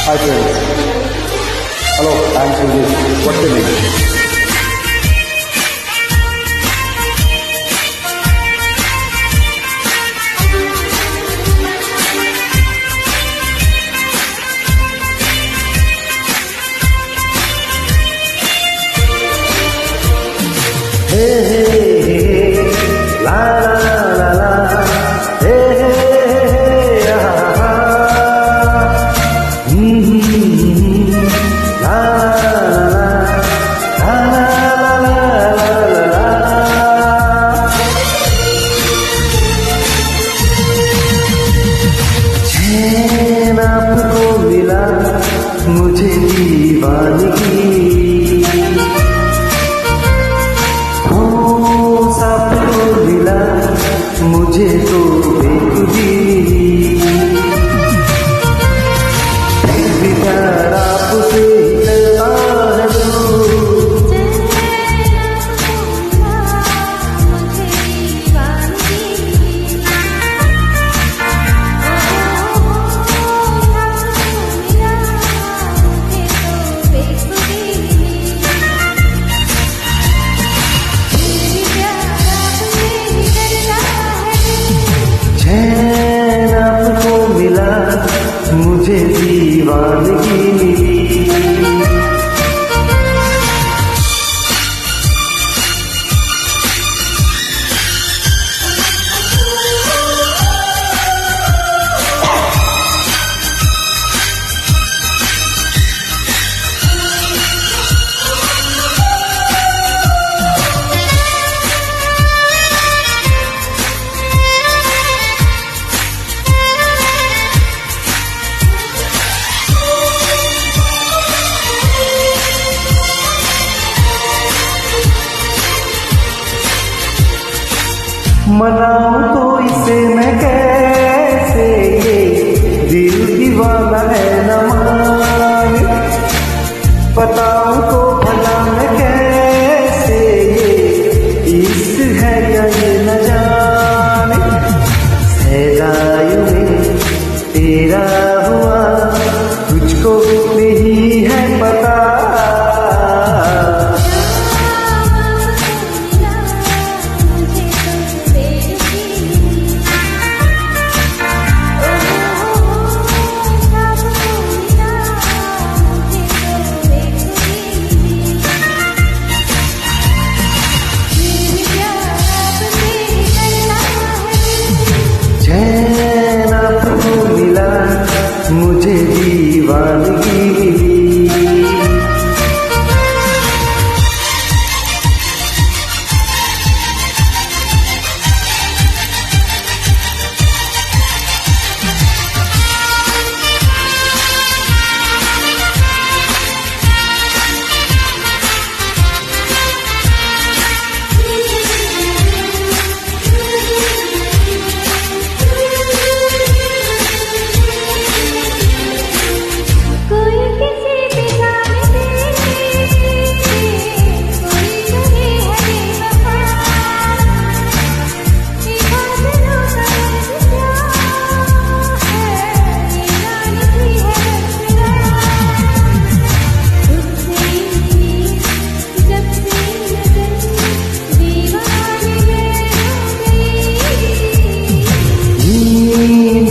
Hi friends. Hello, I'm Sanjeev. What's your name? Hey, hey, hey, la la la la, hey, hey, hey, ah, ah. La la la la la la la. चैन आपको मिला मुझे दीवानगी मुझे तो बेखुदी भी प्यार आपसे करता है चैन आपको मिला मुझे दीवानगी मिली मनाऊं तो इसे मैं कैसे, ये दिल दीवाना है न माने, बताऊं तो भला मैं कैसे, ये इश्क है या ये न जाने, सहजायु में तेरा हुआ तुझको नहीं है पता। चैन आपको मिला मुझे दीवानगी मिली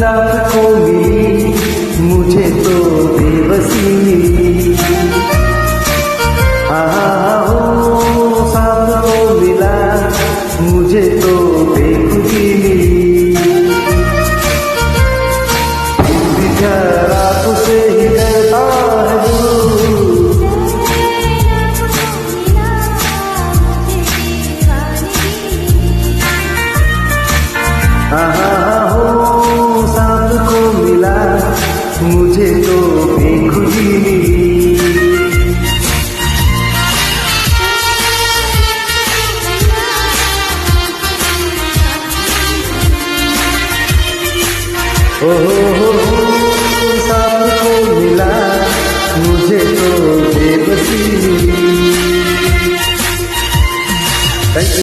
आपको मिली मुझे तो बेबसी मिली, साथ को मिला मुझे तो बेखुदी मिली, प्यार आपसे ही करता है मुझे तो बेखुदी मिली। ओ